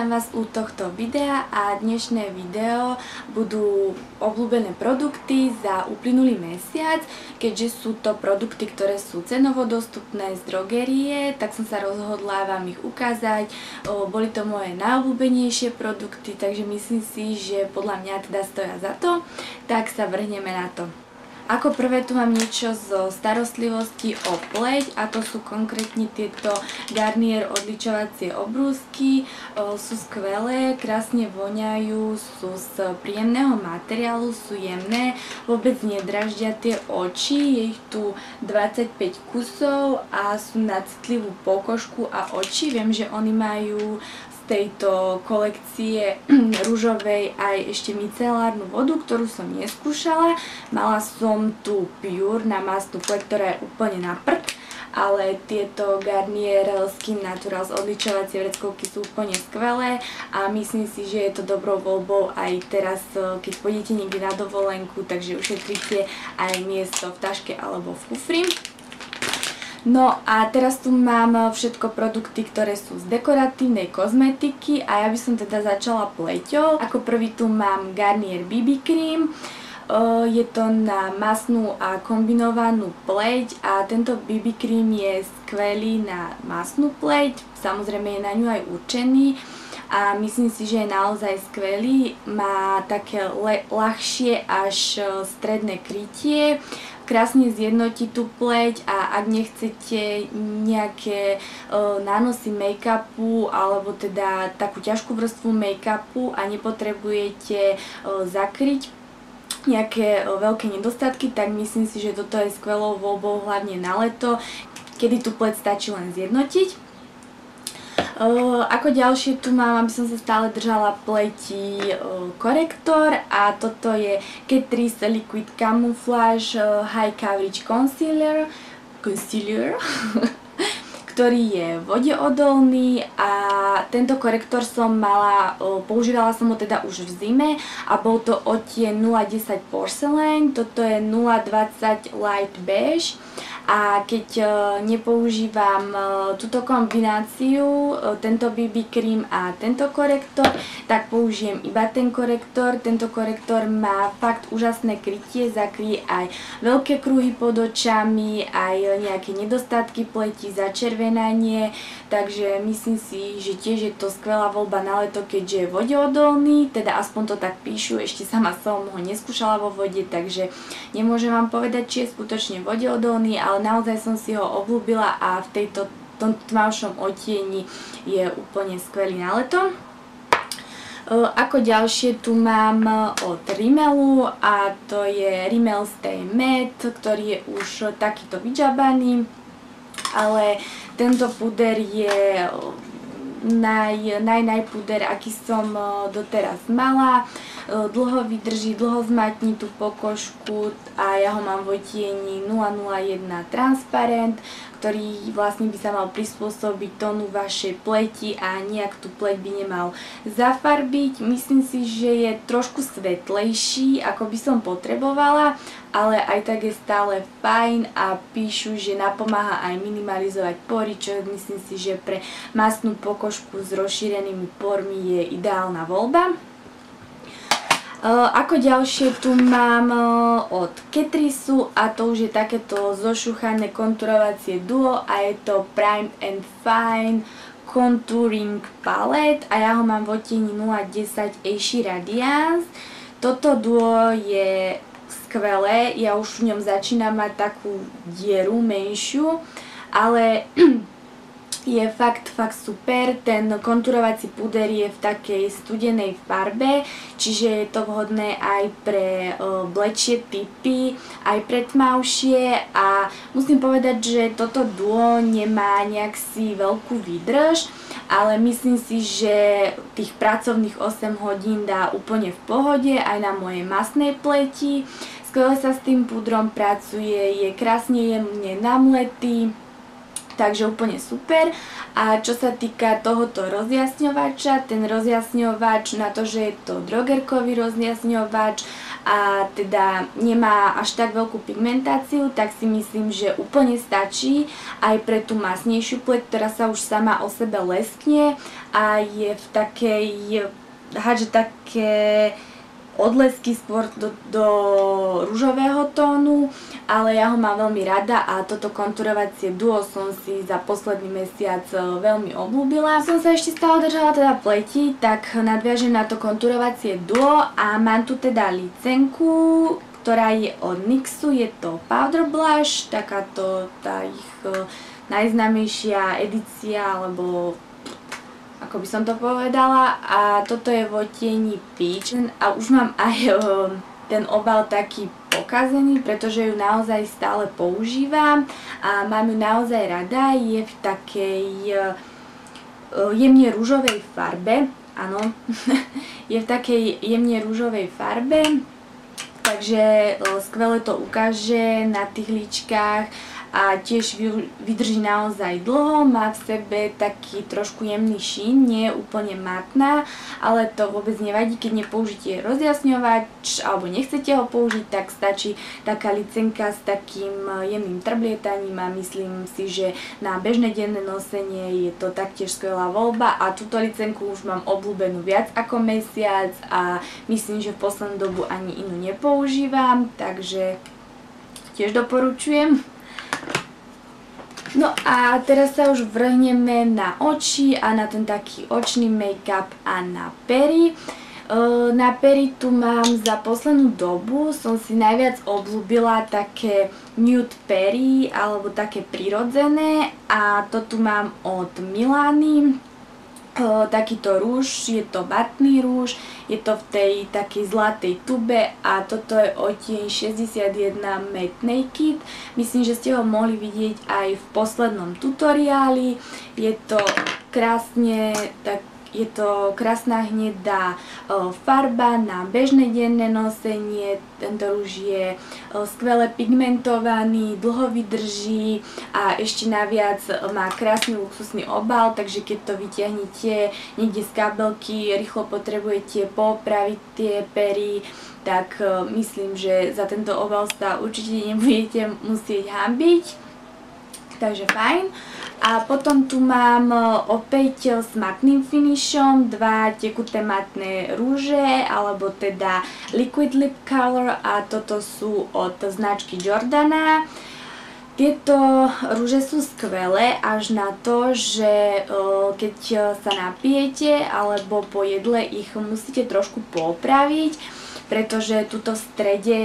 Vítam vás u tohto videa a dnešné video budú obľúbené produkty za uplynulý mesiac. Keďže sú to produkty, ktoré sú cenovo dostupné z drogerie, tak som sa rozhodla vám ich ukázať. Boli to moje najobľúbenejšie produkty, takže myslím si, že podľa mňa teda stoja za to. Tak sa vrhneme na to. Ako prvé tu mám niečo zo starostlivosti o pleť a to sú konkrétne tieto Garnier odličovacie obrúsky. Sú skvelé, krásne voňajú, sú z príjemného materiálu, sú jemné, vôbec nedraždia tie oči, je ich tu 25 kusov a sú na citlivú pokožku a oči. Viem, že oni majú tejto kolekcie ružovej aj ešte micelárnu vodu, ktorú som neskúšala. Mala som tu Pure na masnú pleť, ktorá je úplne na prd, ale tieto Garnier Skin Naturals odličovacie vreckovky sú úplne skvelé a myslím si, že je to dobrou voľbou aj teraz, keď pôjdete niekde na dovolenku, takže ušetríte aj miesto v taške alebo v kufri. No a teraz tu mám všetko produkty, ktoré sú z dekoratívnej kozmetiky a ja by som teda začala pleťou. Ako prvý tu mám Garnier BB Cream. Je to na masnú a kombinovanú pleť a tento BB Cream je skvelý na masnú pleť, samozrejme je na ňu aj určený a myslím si, že je naozaj skvelý. Má také ľahšie až stredné krytie, krásne zjednotí tú pleť a ak nechcete nejaké nánosy make-upu alebo teda takú ťažkú vrstvu make-upu a nepotrebujete zakryť nejaké veľké nedostatky, tak myslím si, že toto je skvelou voľbou hlavne na leto, kedy tú pleť stačí len zjednotiť. Ako ďalšie tu mám, aby som sa stále držala pleti, korektor a toto je Catrice Liquid Camouflage High Coverage Concealer ktorý je vodeodolný a tento korektor som mala, používala som ho teda už v zime a bol to odtieň 010 Porcelain, toto je 020 Light Beige a keď nepoužívam túto kombináciu, tento BB Cream a tento korektor, tak použijem iba ten korektor. Tento korektor má fakt úžasné krytie, zakryje aj veľké kruhy pod očami, aj nejaké nedostatky pleti, začervenanie, takže myslím si, že tiež je to skvelá voľba na leto, keďže je vodeodolný, teda aspoň to tak píšu, ešte sama som ho neskúšala vo vode, takže nemôžem vám povedať, či je skutočne vodeodolný, ale naozaj som si ho obľúbila a v tomto tmavšom odtieni je úplne skvelý na leto. Ako ďalšie tu mám od Rimmelu a to je Rimmel Stay Matte, ktorý je už takýto vydžabaný, ale tento puder je najpuder, aký som doteraz mala. Dlho vydrží, dlho zmatní tú pokožku a ja ho mám v odtieni 001 Transparent, ktorý vlastne by sa mal prispôsobiť tónu vašej pleti a nejak tú pleť by nemal zafarbiť. Myslím si, že je trošku svetlejší, ako by som potrebovala, ale aj tak je stále fajn a píšu, že napomáha aj minimalizovať pory, čo myslím si, že pre masnú pokožku s rozšírenými pormi je ideálna voľba. Ako ďalšie tu mám od Catrice a to už je takéto zošuchané konturovacie duo a je to Prime and Fine Contouring Palette a ja ho mám v odtieni 010 Aishi Radiance. Toto duo je skvelé, ja už v ňom začínam mať takú dieru menšiu, ale je fakt super. Ten konturovací puder je v takej studenej farbe, čiže je to vhodné aj pre bledšie typy, aj pre tmavšie a musím povedať, že toto duo nemá nejak si veľkú výdrž, ale myslím si, že tých pracovných 8 hodín dá úplne v pohode aj na mojej masnej pleti. Skvele sa s tým pudrom pracuje, je krásne jemne namletý, takže úplne super. A čo sa týka tohoto rozjasňovača, ten rozjasňovač na to, že je to drogerkový rozjasňovač a teda nemá až tak veľkú pigmentáciu, tak si myslím, že úplne stačí aj pre tú masnejšiu pleť, ktorá sa už sama o sebe leskne a je v takej, hádže také odlesky skôr do ružového tónu, ale ja ho mám veľmi rada a toto konturovacie duo som si za posledný mesiac veľmi obľúbila. Som sa ešte stále držala teda pleti, tak nadviažem na to konturovacie duo a mám tu teda licenku, ktorá je od NYXu, je to Powder Blush, takáto tá ich najznámejšia edícia, alebo ako by som to povedala, a toto je v odtieni Peach a už mám aj ten obal taký pokazený, pretože ju naozaj stále používam a mám ju naozaj rada, je v takej jemne ružovej farbe, áno, je v takej jemne ružovej farbe, takže skvele to ukáže na tých líčkach a tiež vydrží naozaj dlho, má v sebe taký trošku jemný šín, nie je úplne matná, ale to vôbec nevadí, keď nepoužite rozjasňovač alebo nechcete ho použiť, tak stačí taká licenka s takým jemným trblietaním a myslím si, že na bežné denné nosenie je to taktiež skvelá voľba a túto licenku už mám obľúbenú viac ako mesiac a myslím, že v poslednú dobu ani inú nepoužívam, takže tiež doporučujem. No a teraz sa už vrhneme na oči a na ten taký očný make-up a na pery. Na pery tu mám za poslednú dobu, som si najviac obľúbila také nude pery alebo také prirodzené a to tu mám od Milany. Takýto rúž, je to matný rúž, je to v tej takej zlatej tube a toto je odtieň 61 Matte Naked. Myslím, že ste ho mohli vidieť aj v poslednom tutoriáli. Je to krásne Je to krásna hnedá farba na bežné denné nosenie. Tento rúž je skvele pigmentovaný, dlho vydrží a ešte naviac má krásny luxusný obal, takže keď to vyťahnete niekde z kabelky, rýchlo potrebujete poopraviť tie pery, tak myslím, že za tento obal sa určite nebudete musieť hanbiť. Takže fajn. A potom tu mám opäť s matným finishom dva tekuté matné rúže, alebo teda Liquid Lip Color a toto sú od značky Jordana. Tieto rúže sú skvelé až na to, že keď sa napijete alebo po jedle ich musíte trošku poopraviť, pretože tuto v strede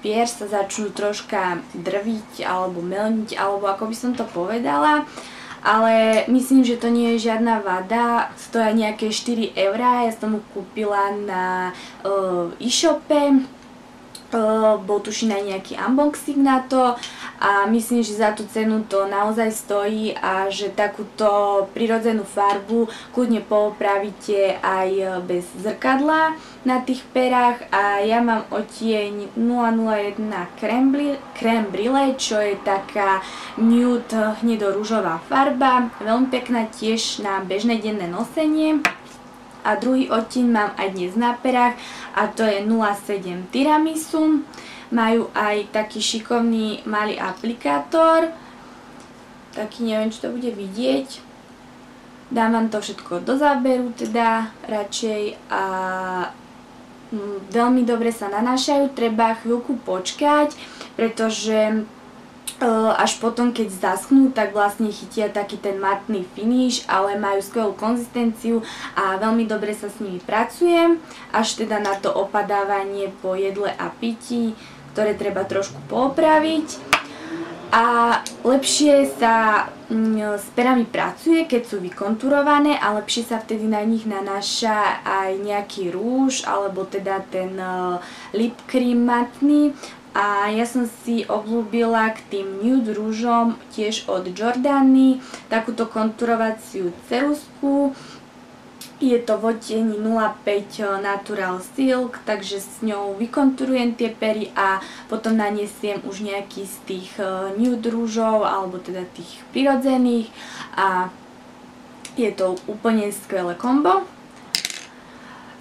pier sa začnú troška drviť alebo melniť, alebo ako by som to povedala. Ale myslím, že to nie je žiadna vada, stoja nejaké 4 €, ja som ho kúpila na e-shope, bol tuším aj nejaký unboxing na to a myslím, že za tú cenu to naozaj stojí a že takúto prirodzenú farbu kľudne poopravíte aj bez zrkadla na tých perách a ja mám odtieň 001 Crème Brûlée, čo je taká nude hnedo-ružová farba, veľmi pekná tiež na bežné denné nosenie. A druhý odtieň mám aj dnes na perách a to je 07 Tiramisu. Majú aj taký šikovný malý aplikátor. Taký, neviem, či to bude vidieť. Dám vám to všetko do záberu teda radšej a veľmi dobre sa nanášajú. Treba chvíľku počkať, pretože až potom, keď zaschnú, tak vlastne chytia taký ten matný finish, ale majú skvelú konzistenciu a veľmi dobre sa s nimi pracujem, až teda na to opadávanie po jedle a pití, ktoré treba trošku poopraviť. A lepšie sa s perami pracuje, keď sú vykonturované a lepšie sa vtedy na nich nanáša aj nejaký rúž, alebo teda ten lip cream matný. A ja som si obľúbila k tým nude rúžom tiež od Jordany takúto konturovaciu ceruzku. Je to v odtieni 05 Natural Silk, takže s ňou vykonturujem tie pery a potom naniesiem už nejaký z tých nude rúžov, alebo teda tých prirodzených a je to úplne skvelé kombo.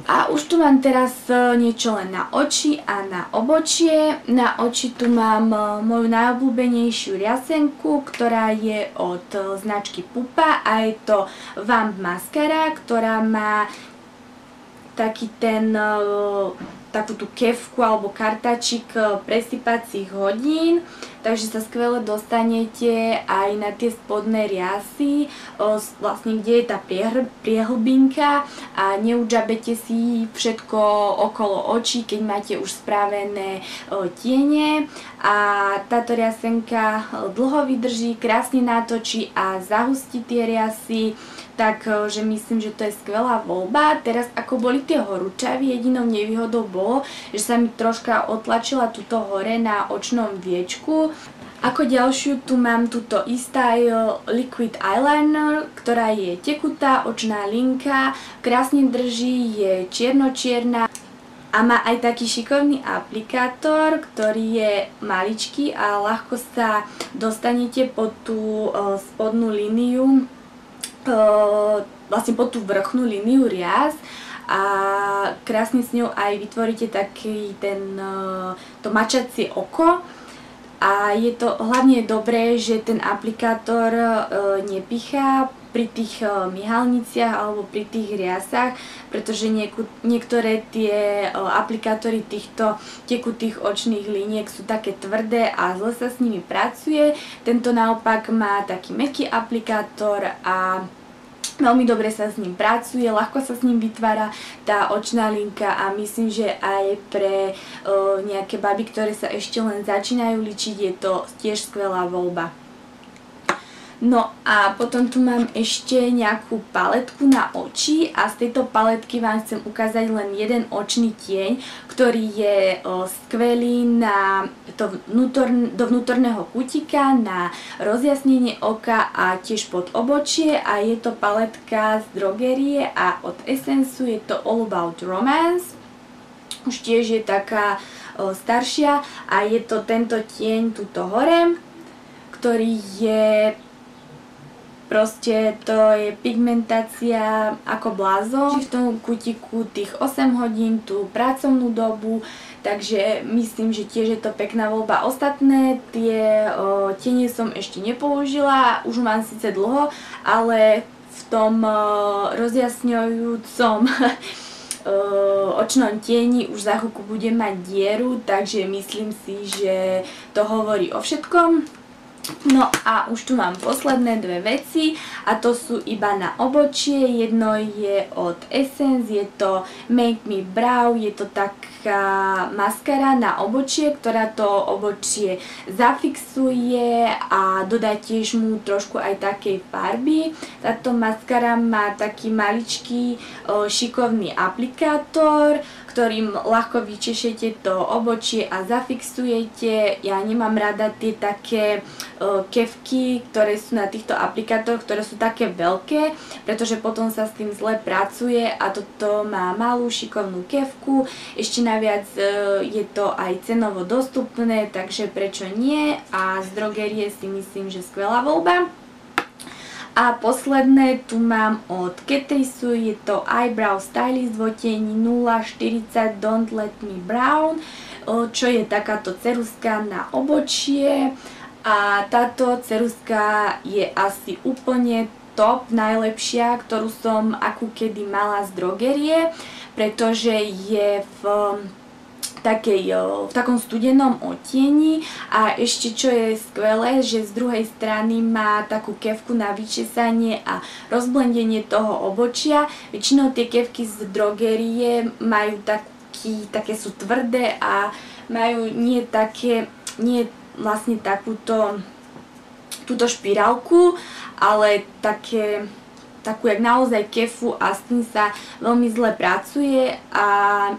A už tu mám teraz niečo len na oči a na obočie. Na oči tu mám moju najobľúbenejšiu riasenku, ktorá je od značky Pupa a je to Vamp Mascara, ktorá má taký takú tú kefku alebo kartačik presypacích hodín, takže sa skvele dostanete aj na tie spodné riasy, vlastne kde je tá priehlbinka a neudžabete si všetko okolo očí, keď máte už spravené tiene. A táto riasenka dlho vydrží, krásne natočí a zahustí tie riasy, takže myslím, že to je skvelá voľba. Teraz ako boli tie horúčavy, jedinou nevýhodou bolo, že sa mi troška otlačila tuto hore na očnom viečku. Ako ďalšiu tu mám túto eStyle Liquid Eyeliner, ktorá je tekutá očná linka, krásne drží, je čierno-čierna a má aj taký šikovný aplikátor, ktorý je maličký a ľahko sa dostanete pod tú spodnú líniu, vlastne pod tú vrchnú líniu rias a krásne s ňou aj vytvoríte taký to mačacie oko. A je to hlavne dobré, že ten aplikátor nepichá pri tých myhalniciach alebo pri tých riasách, pretože niektoré tie aplikátory týchto tekutých očných liniek sú také tvrdé a zle sa s nimi pracuje. Tento naopak má taký mäkký aplikátor a veľmi dobre sa s ním pracuje, ľahko sa s ním vytvára tá očná linka a myslím, že aj pre nejaké baby, ktoré sa ešte len začínajú ličiť, je to tiež skvelá voľba. No a potom tu mám ešte nejakú paletku na oči a z tejto paletky vám chcem ukázať len jeden očný tieň, ktorý je skvelý na do vnútorného kútika, na rozjasnenie oka a tiež pod obočie a je to paletka z drogerie a od Essensu, je to All About Romance. Už tiež je taká staršia a je to tento tieň tuto hore, ktorý je proste, to je pigmentácia ako blázon. V tom kutiku tých 8 hodín, tú pracovnú dobu, takže myslím, že tiež je to pekná voľba. Ostatné tie tiene som ešte nepoužila, už mám síce dlho, ale v tom rozjasňujúcom očnom tieni už za chvíľku budem mať dieru, takže myslím si, že to hovorí o všetkom. No a už tu mám posledné dve veci a to sú iba na obočie. Jedno je od Essence, je to Make Me Brow, je to taká maskara na obočie, ktorá to obočie zafixuje a dodá tiež mu trošku aj takej farby. Táto maskara má taký maličký šikovný aplikátor, ktorým ľahko vyčešete to obočie a zafixujete. Ja nemám rada tie také kefky, ktoré sú na týchto aplikátoroch, ktoré sú také veľké, pretože potom sa s tým zle pracuje a toto má malú šikovnú kefku. Ešte naviac je to aj cenovo dostupné, takže prečo nie? A z drogerie si myslím, že skvelá voľba. A posledné tu mám od Catrice'u, je to Eyebrow Stylist v odtieni 040 Don't Let Me Brown, čo je takáto ceruska na obočie. A táto ceruska je asi úplne top, najlepšia, ktorú som akú kedy mala z drogerie, pretože je v takom studenom odtieni a ešte čo je skvelé, že z druhej strany má takú kefku na vyčesanie a rozblendenie toho obočia. Väčšinou tie kefky z drogerie majú také sú tvrdé a majú nie vlastne túto špirálku, ale takú jak naozaj kefu a s tým sa veľmi zle pracuje a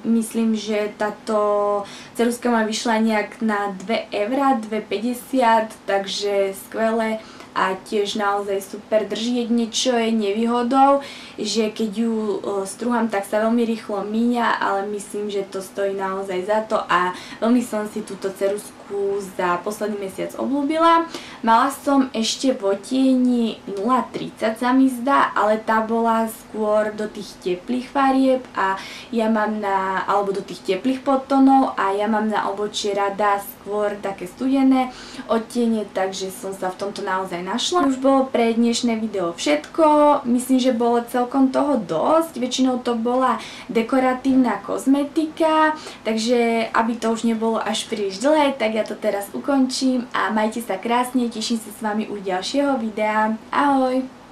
myslím, že táto ceruska ma vyšla nejak na 2 €, 2,50 €, takže skvelé a tiež naozaj super drží. Jedine čo je nevýhodou, že keď ju strúham, tak sa veľmi rýchlo míňa, ale myslím, že to stojí naozaj za to a veľmi som si túto ceruzku za posledný mesiac obľúbila. Mala som ešte v odtieni 0,30 sa mi zdá, ale tá bola skôr do tých teplých farieb a ja mám alebo do tých teplých podtónov a ja mám na obočie rada skôr také studené odtiene, takže som sa v tomto naozaj našla. Už bolo pre dnešné video všetko, myslím, že bolo celkom toho dosť, väčšinou to bola dekoratívna kozmetika, takže aby to už nebolo až príliš dlhé, tak ja to teraz ukončím a majte sa krásne, teším sa s vami u ďalšieho videa. Ahoj!